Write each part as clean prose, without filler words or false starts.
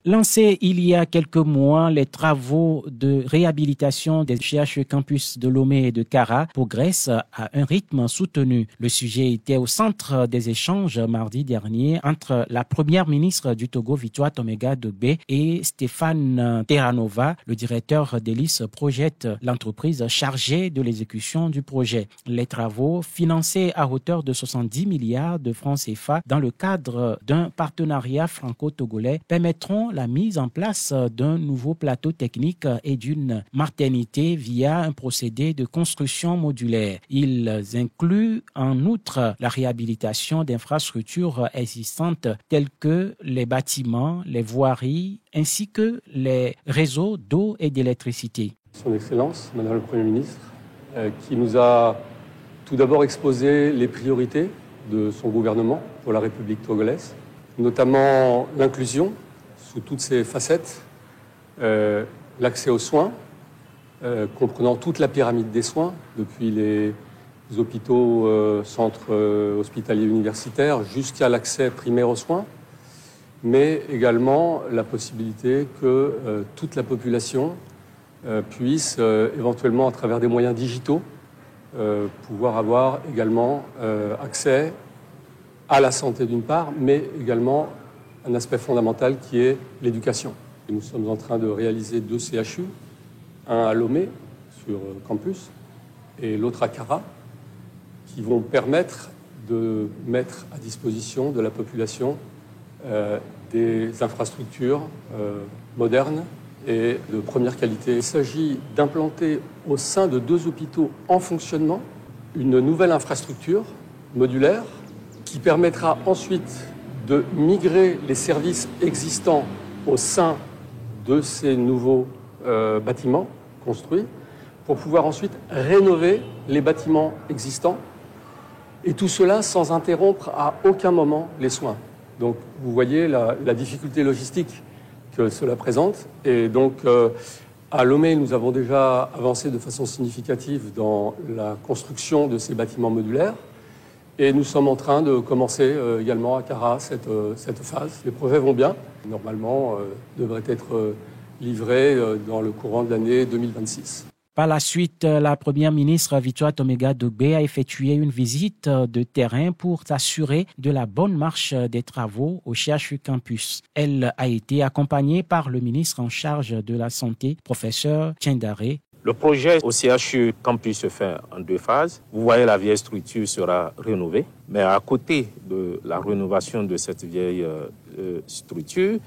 Lancés il y a quelques mois, les travaux de réhabilitation des CHU campus de Lomé et de Kara progressent à un rythme soutenu. Le sujet était au centre des échanges mardi dernier entre la première ministre du Togo, Victoire Toméga Dogbe, et Stéphane Terranova, le directeur d'Elis Project, l'entreprise chargée de l'exécution du projet. Les travaux, financés à hauteur de 70 milliards de francs CFA dans le cadre d'un partenariat franco-togolais, permettront la mise en place d'un nouveau plateau technique et d'une maternité via un procédé de construction modulaire. Ils incluent en outre la réhabilitation d'infrastructures existantes telles que les bâtiments, les voiries ainsi que les réseaux d'eau et d'électricité. Son Excellence, Madame le Premier ministre, qui nous a tout d'abord exposé les priorités de son gouvernement pour la République togolaise, notamment l'inclusion sous toutes ses facettes, l'accès aux soins, comprenant toute la pyramide des soins, depuis les hôpitaux, centres hospitaliers universitaires, jusqu'à l'accès primaire aux soins, mais également la possibilité que toute la population puisse éventuellement, à travers des moyens digitaux, pouvoir avoir également accès à la santé d'une part, mais également un aspect fondamental qui est l'éducation. Nous sommes en train de réaliser 2 CHU, un à Lomé, sur campus, et l'autre à Kara, qui vont permettre de mettre à disposition de la population des infrastructures modernes et de première qualité. Il s'agit d'implanter au sein de 2 hôpitaux en fonctionnement une nouvelle infrastructure modulaire qui permettra ensuite de migrer les services existants au sein de ces nouveaux bâtiments construits pour pouvoir ensuite rénover les bâtiments existants et tout cela sans interrompre à aucun moment les soins. Donc vous voyez la difficulté logistique que cela présente et donc à Lomé, nous avons déjà avancé de façon significative dans la construction de ces bâtiments modulaires. Et nous sommes en train de commencer également à Kara cette phase. Les projets vont bien. Normalement, devraient être livrés dans le courant de l'année 2026. Par la suite, la première ministre Victoire Toméga Dogbe a effectué une visite de terrain pour s'assurer de la bonne marche des travaux au CHU Campus. Elle a été accompagnée par le ministre en charge de la Santé, professeur Tiendare. Le projet au CHU Campus se fait en 2 phases. Vous voyez, la vieille structure sera rénovée. Mais à côté de la rénovation de cette vieille structure,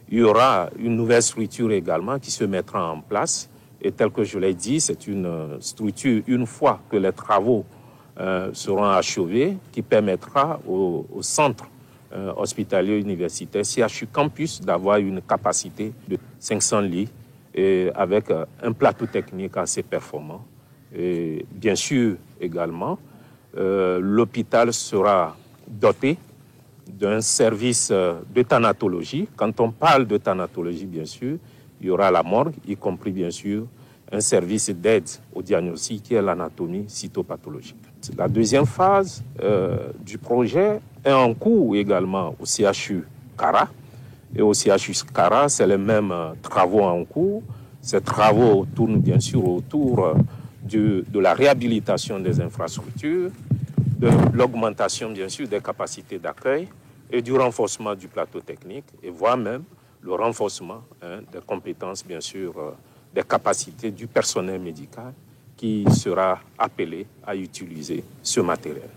il y aura une nouvelle structure également qui se mettra en place. Et tel que je l'ai dit, c'est une structure, une fois que les travaux seront achevés, qui permettra au centre hospitalier universitaire CHU Campus d'avoir une capacité de 500 lits et avec un plateau technique assez performant. Et bien sûr, également, l'hôpital sera doté d'un service de thanatologie. Quand on parle de thanatologie, bien sûr, il y aura la morgue, y compris, bien sûr, un service d'aide au diagnostic qui est l'anatomie cytopathologique. La deuxième phase du projet est en cours également au CHU Kara. Et au CHU Kara, c'est les mêmes travaux en cours. Ces travaux tournent bien sûr autour de la réhabilitation des infrastructures, de l'augmentation bien sûr des capacités d'accueil et du renforcement du plateau technique, et voire même le renforcement des compétences bien sûr, des capacités du personnel médical qui sera appelé à utiliser ce matériel.